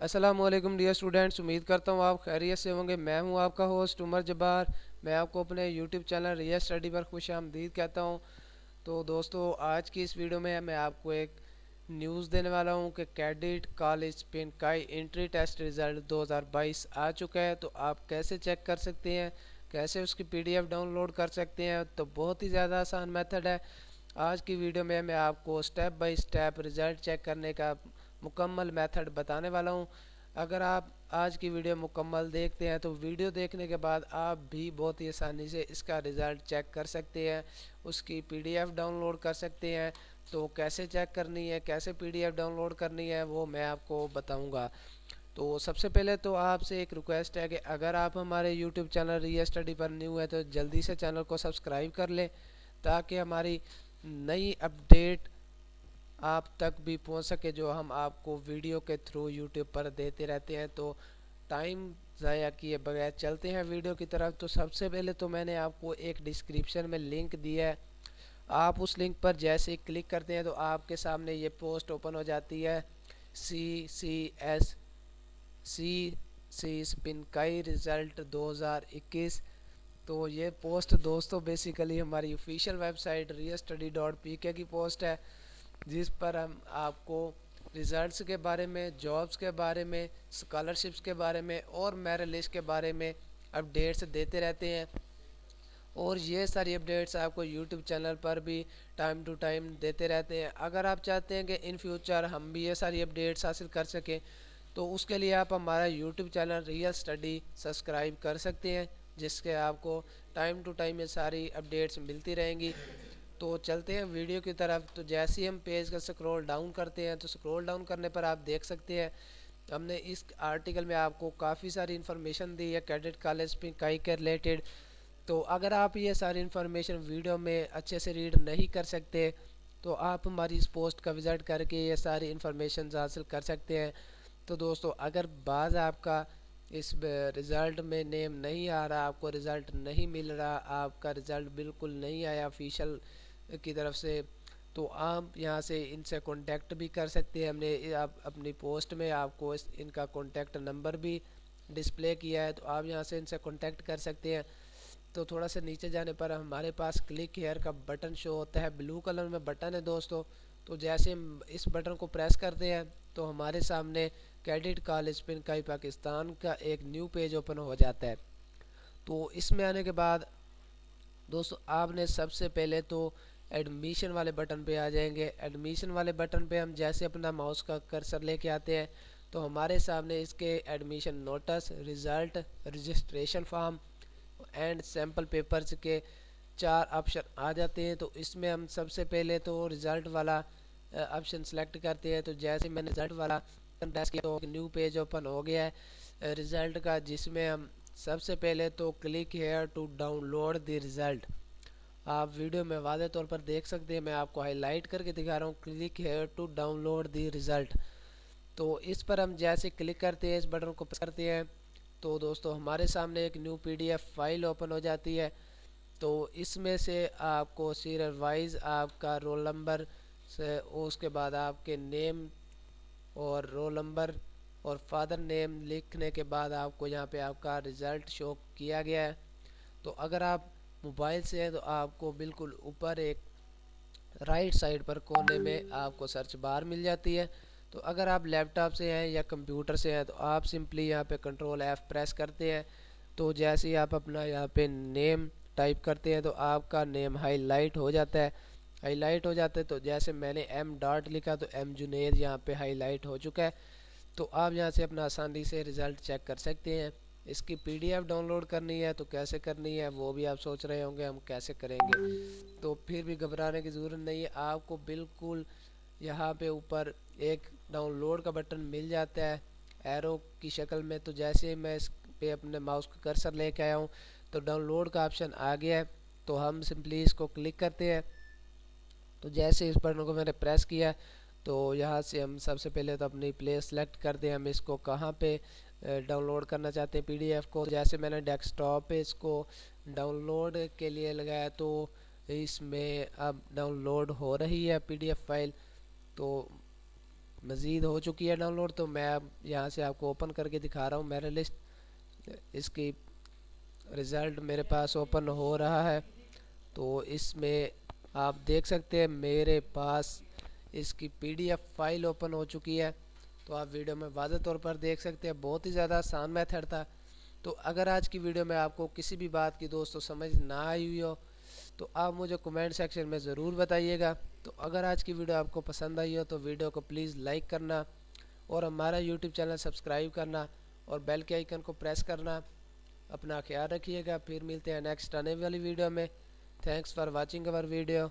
अस्सलाम वालेकुम dear students, उम्मीद करता हूँ आप खैरियत से होंगे। मैं हूँ आपका होस्ट उमर जब्बार। मैं आपको अपने यूट्यूब चैनल रियल स्टडी पर खुशामदीद कहता हूँ। तो दोस्तों, आज की इस वीडियो में मैं आपको एक न्यूज़ देने वाला हूँ कि cadet college Spinkai entry test result 2022 आ चुका है। तो आप कैसे चेक कर सकते हैं, कैसे उसकी पीडीएफ डाउनलोड कर सकते हैं, तो बहुत ही ज़्यादा आसान मेथड है। आज की वीडियो में मैं आपको step by step result check करने का मुकम्मल मेथड बताने वाला हूं। अगर आप आज की वीडियो मुकम्मल देखते हैं तो वीडियो देखने के बाद आप भी बहुत ही आसानी से इसका रिज़ल्ट चेक कर सकते हैं, उसकी पीडीएफ डाउनलोड कर सकते हैं। तो कैसे चेक करनी है, कैसे पीडीएफ डाउनलोड करनी है, वो मैं आपको बताऊंगा। तो सबसे पहले तो आपसे एक रिक्वेस्ट है कि अगर आप हमारे यूट्यूब चैनल रियल स्टडी पर न्यू है तो जल्दी से चैनल को सब्सक्राइब कर लें, ताकि हमारी नई अपडेट आप तक भी पहुंच सके, जो हम आपको वीडियो के थ्रू यूट्यूब पर देते रहते हैं। तो टाइम ज़ाया किए बगैर चलते हैं वीडियो की तरफ। तो सबसे पहले तो मैंने आपको एक डिस्क्रिप्शन में लिंक दिया है, आप उस लिंक पर जैसे ही क्लिक करते हैं तो आपके सामने ये पोस्ट ओपन हो जाती है, सी सी स्पिनकाई रिज़ल्ट 2021। तो ये पोस्ट दोस्तों बेसिकली हमारी ऑफिशियल वेबसाइट realstudy.pk की पोस्ट है, जिस पर हम आपको रिज़ल्ट्स के बारे में, जॉब्स के बारे में, स्कॉलरशिप्स के बारे में और मेरिट लिस्ट के बारे में अपडेट्स देते रहते हैं। और ये सारी अपडेट्स आपको यूट्यूब चैनल पर भी टाइम टू टाइम देते रहते हैं। अगर आप चाहते हैं कि इन फ्यूचर हम भी ये सारी अपडेट्स हासिल कर सकें, तो उसके लिए आप हमारा YouTube channel real study subscribe कर सकते हैं, जिसके आपको टाइम टू टाइम ये सारी अपडेट्स मिलती रहेंगी। तो चलते हैं वीडियो की तरफ। तो जैसे ही हम पेज का स्क्रॉल डाउन करते हैं तो स्क्रॉल डाउन करने पर आप देख सकते हैं हमने इस आर्टिकल में आपको काफ़ी सारी इन्फॉर्मेशन दी है कैडेट कॉलेज स्पिनकाई के रिलेटेड। तो अगर आप ये सारी इन्फॉर्मेशन वीडियो में अच्छे से रीड नहीं कर सकते, तो आप हमारी इस पोस्ट का विज़िट करके ये सारी इन्फॉर्मेशन हासिल कर सकते हैं। तो दोस्तों, अगर बाज़ आपका इस रिज़ल्ट में नेम नहीं आ रहा, आपको रिज़ल्ट नहीं मिल रहा, आपका रिज़ल्ट बिल्कुल नहीं आया ऑफिशियल की तरफ से, तो आप यहाँ से इनसे कांटेक्ट भी कर सकते हैं। हमने आप अपनी पोस्ट में आपको इनका कांटेक्ट नंबर भी डिस्प्ले किया है, तो आप यहाँ से इनसे कांटेक्ट कर सकते हैं। तो थोड़ा सा नीचे जाने पर हमारे पास क्लिक हेयर का बटन शो होता है, ब्लू कलर में बटन है दोस्तों। तो जैसे हम इस बटन को प्रेस करते हैं तो हमारे सामने कैडेट कॉलेज स्पिनकाई पाकिस्तान का एक न्यू पेज ओपन हो जाता है। तो इसमें आने के बाद दोस्तों, आपने सबसे पहले तो एडमिशन वाले बटन पे आ जाएंगे। एडमिशन वाले बटन पे हम जैसे अपना माउस का कर्सर लेके आते हैं तो हमारे सामने इसके admission notice, result, registration form and sample papers के 4 ऑप्शन आ जाते हैं। तो इसमें हम सबसे पहले तो रिज़ल्ट वाला ऑप्शन सेलेक्ट करते हैं। तो जैसे मैंने रिज़ल्ट वाला प्रेस किया तो न्यू पेज ओपन हो गया है रिज़ल्ट का, जिसमें हम सबसे पहले तो click here to download the result. आप वीडियो में वाज़े तौर पर देख सकते हैं, मैं आपको हाईलाइट करके दिखा रहा हूँ, click here to download the result. तो इस पर हम जैसे क्लिक करते हैं, इस बटन को प्रेस करते हैं, तो दोस्तों हमारे सामने एक न्यू पीडीएफ फाइल ओपन हो जाती है। तो इसमें से आपको सीरियल वाइज आपका रोल नंबर से, उसके बाद आपके नेम और रोल नंबर और फादर नेम लिखने के बाद आपको यहाँ पे आपका रिज़ल्ट शो किया गया है। तो अगर आप मोबाइल से हैं तो आपको बिल्कुल ऊपर एक राइट साइड पर कोने में आपको सर्च बार मिल जाती है। तो अगर आप लैपटॉप से हैं या कंप्यूटर से हैं तो आप सिंपली यहाँ पे कंट्रोल F प्रेस करते हैं। तो जैसे ही आप अपना यहाँ पे नेम टाइप करते हैं तो आपका नेम हाईलाइट हो जाता है। हाईलाइट हो जाता है तो जैसे मैंने एम डॉट लिखा तो एम जुनेर यहाँ पे हाईलाइट हो चुका है। तो आप यहाँ से अपना आसानी से रिज़ल्ट चेक कर सकते हैं। इसकी पीडीएफ डाउनलोड करनी है तो कैसे करनी है वो भी आप सोच रहे होंगे हम कैसे करेंगे। तो फिर भी घबराने की ज़रूरत नहीं है, आपको बिल्कुल यहाँ पे ऊपर एक डाउनलोड का बटन मिल जाता है एरो की शक्ल में। तो जैसे मैं इस पे अपने माउस का कर्सर लेके आया हूँ तो डाउनलोड का ऑप्शन आ गया है। तो हम सिंपली इसको क्लिक करते हैं। तो जैसे इस बटन को मैंने प्रेस किया तो यहाँ से हम सबसे पहले तो अपनी प्लेस सेलेक्ट कर दें, हम इसको कहाँ पे डाउनलोड करना चाहते हैं पीडीएफ को। जैसे मैंने डेस्कटॉप पे इसको डाउनलोड के लिए लगाया तो इसमें अब डाउनलोड हो रही है पीडीएफ फाइल। तो مزید ہو چکی ہے ڈاؤن لوڈ، تو میں اب یہاں سے آپ کو اوپن کر کے دکھا رہا ہوں میرا لسٹ. اس کی رزلٹ میرے پاس اوپن ہو رہا ہے. تو اس میں آپ دیکھ سکتے ہیں میرے پاس اس کی P D F file open ہو چکی ہے. تو آپ ویڈیو میں واضح طور پر دیکھ سکتے ہیں، بہت ہی زیادہ آسان میتھڈ تھا. تو اگر آج کی ویڈیو میں آپ کو کسی بھی بات کی دوستوں سمجھ نہ آئی ہوئی ہو تو آپ مجھے کمنٹ سیکشن میں ضرور بتائیے گا. تو اگر آج کی ویڈیو آپ کو پسند آئی ہو تو ویڈیو کو پلیز لائک کرنا اور ہمارا یوٹیوب چینل سبسکرائب کرنا اور بیل کے آئیکن کو پریس کرنا. اپنا خیال رکھیے گا. پھر ملتے ہیں نیکسٹ آنے والی ویڈیو میں. Thanks for watching over video.